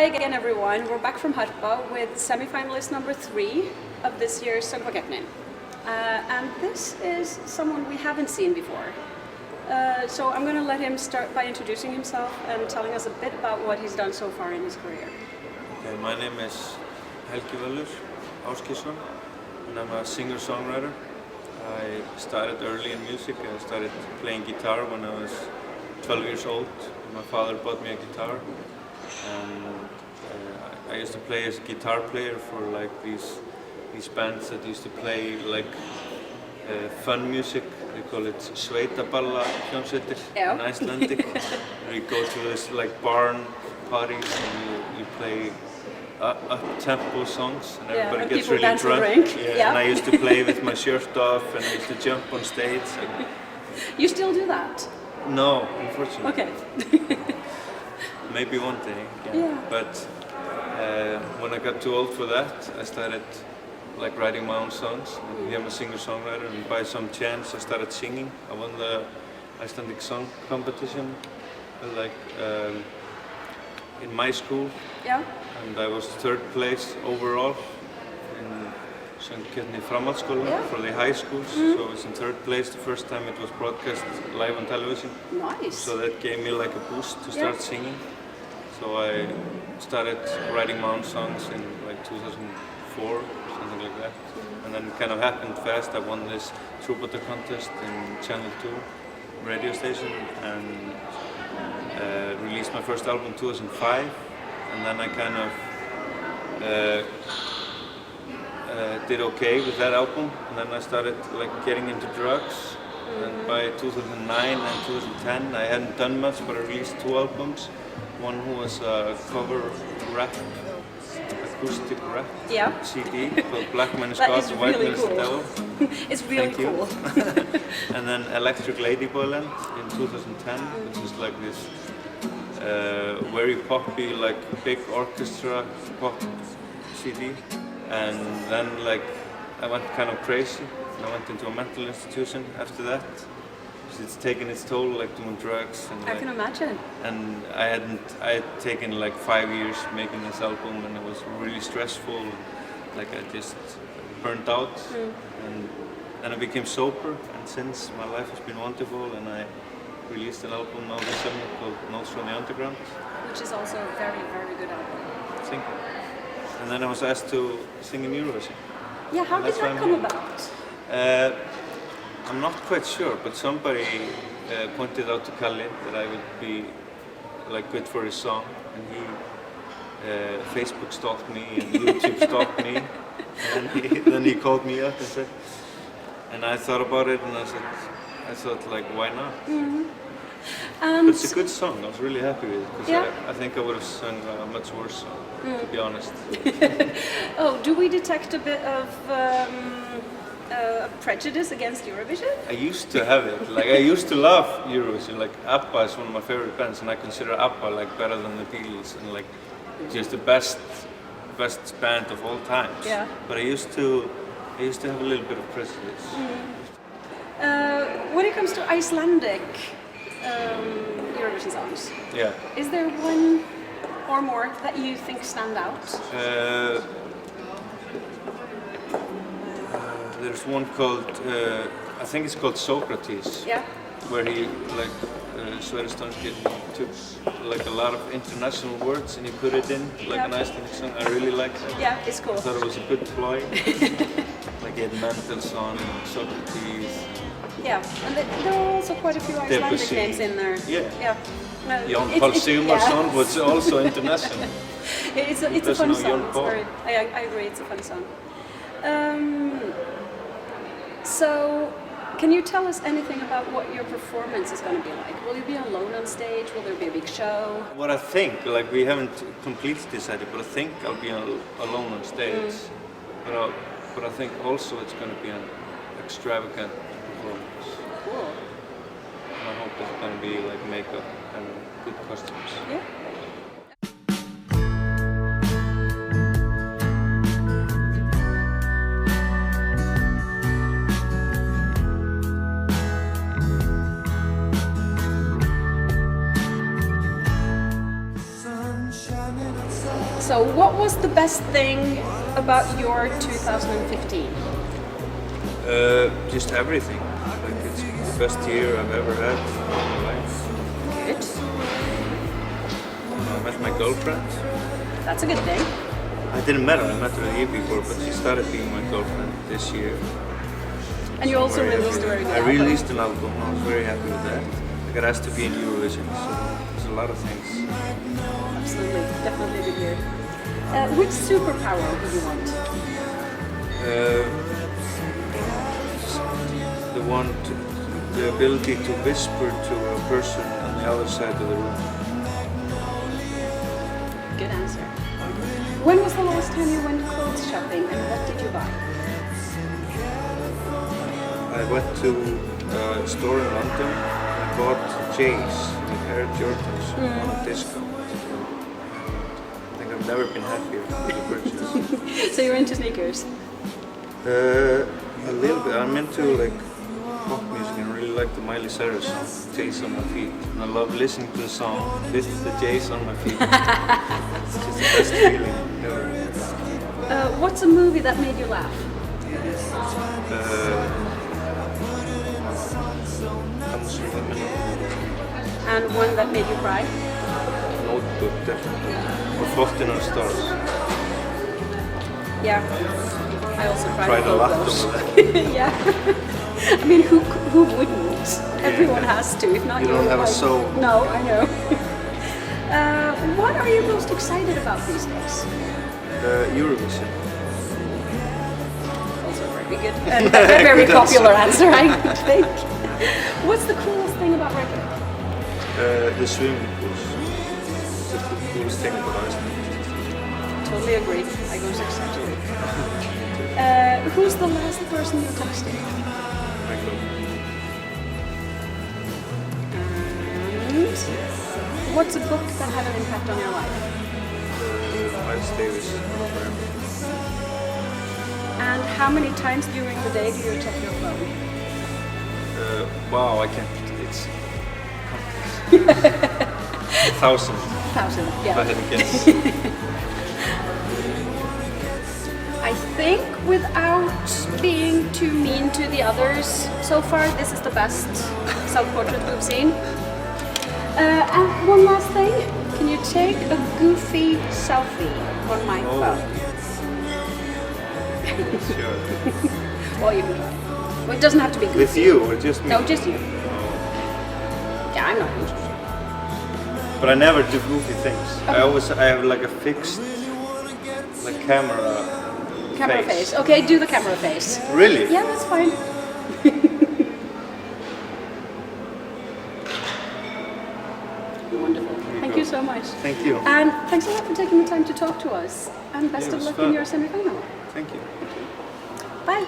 again, everyone. We're back from Harpa with semi-finalist number 3 of this year's Söngvakeppnin. And this is someone we haven't seen before. So I'm going to let him start by introducing himself and telling us a bit about what he's done so far in his career. Okay, my name is Helgi Valur, and I'm a singer-songwriter. I started early in music. I started playing guitar when I was 12 years old. My father bought me a guitar, and I used to play as a guitar player for like these bands that used to play like fun music. They call it sveitaballa hljómsveitir in Icelandic. We go to this like barn parties and you play up-tempo songs, and everybody gets really drunk. And I used to play with my shirt off, and I used to jump on stage. You still do that? No, unfortunately. Okay. Maybe one day. Yeah. But when I got too old for that, I started like writing my own songs. I'm a singer-songwriter, and by some chance I started singing. I won the Icelandic song competition, like in my school. Yeah. And I was 3rd place overall in Söngvakeppni for the high schools. So I was in 3rd place the first time it was broadcast live on television. Nice. So that gave me like a boost to start singing. So I started writing my own songs in like 2004, something like that. And then it kind of happened fast. I won this troubadour contest in Channel 2 radio station, and released my first album in 2005. And then I kind of did okay with that album, and then I started like getting into drugs. And by 2009 and 2010 I hadn't done much, but I released 2 albums. One who was a cover rap, acoustic rap CD called Black Man is God, White Man is the Devil. It's really cool. And then Electric Ladyboyland in 2010, which is like this very poppy, like big orchestra pop CD. And then like I went kind of crazy. I went into a mental institution after that. It's taken its toll, like doing drugs. And I can imagine. And I had taken like 5 years making this album, and it was really stressful. Like I just burnt out, and then I became sober. And since, my life has been wonderful, and I released an album now this summer called Notes from the Underground, which is also a very, very good album. Thank you. And then I was asked to sing in Eurovision. Yeah, how did that come about? I'm not quite sure, but somebody pointed out to Karl that I would be like good for his song, and he Facebook stalked me and YouTube stalked me, and then he called me up and said, and I thought about it, and I thought like, why not? But it's a good song. I was really happy with it, because I think I would have sung a much worse song, to be honest. Oh, do we detect a bit of prejudice against Eurovision? I used to have it. Like I used to love Eurovision. Like ABBA is one of my favorite bands, and I consider ABBA like better than the Beatles, and like just the best band of all times. Yeah. But I used to have a little bit of prejudice. When it comes to Icelandic Eurovision songs, is there one or more that you think stand out? There's one called, I think it's called Socrates, where he, like, Sverre Stanski took like a lot of international words and he put it in, like an Icelandic song. I really liked that. Yeah, it's cool. I thought it was a good ploy. Like he had Mendelssohn, Socrates. Yeah, and there are also quite a few Icelandic names in there. Yeah. Jón Páll Sigmarsson was also international. It's a fun song. I agree, it's a fun song. So, can you tell us anything about what your performance is going to be like? Will you be alone on stage? Will there be a big show? What I think, like we haven't completely decided, but I think I'll be alone on stage. But I think also it's going to be an extravagant performance. Cool. And I hope there's going to be like makeup and good costumes. Yeah. Sun shining outside. So, what was the best thing about your 2015? Just everything. Like it's the best year I've ever had in my life. Good. I met my girlfriend. That's a good thing. I didn't met her, I met her the year before, but she started being my girlfriend this year. And you also released a very good album. I released an album, I was very happy with that. I got asked to be in Eurovision, so there's a lot of things. Absolutely, definitely a good year. Which superpower would you want? The ability to whisper to a person on the other side of the room. Good answer. When was the last time you went clothes shopping and what did you buy? I went to a store in London and I bought J's, like Air Jordans, on a discount. I think I've never been happier with the purchase. So you're into sneakers? A little bit. I'm into like pop music and I really like the Miley Cyrus song, J's on My Feet. And I love listening to the song with the J's on my feet. It's just the best feeling ever. What's a movie that made you laugh? And one that made you cry? Notebook, definitely. Or Fault in Our Stars. Yeah, I also cried Cried a both lot those. over that. Yeah. I mean, who wouldn't? Everyone has to, if not You don't have a like, soul. No, I know. What are you most excited about these days? Eurovision. Also very good and a very popular answer, I think. What's the coolest thing about Reykjavik? The swimming pools. It's the coolest thing about Iceland. Totally agree. I go exactly. Who's the last person you texted? My And what's a book that had an impact on your life? Miles Davis. And how many times during the day do you check your phone? Wow, I can't. It's countless. 1,000. 1,000, If I yeah. had to guess. I think without being too mean to the others, so far this is the best self-portrait we've seen. And one last thing, can you take a goofy selfie on my phone? Sure. Or you can try. Well, it doesn't have to be goofy. With you or just me? No, just you. Yeah, I'm not interested. But I never do goofy things. Okay. I have like a fixed like camera face. Okay, do the camera face. Really? Yeah, that's fine. Wonderful. Thank you so much. Thank you. And thanks a lot for taking the time to talk to us. And best Yeah, it of was luck fun. in your semi-final. Thank you. Bye.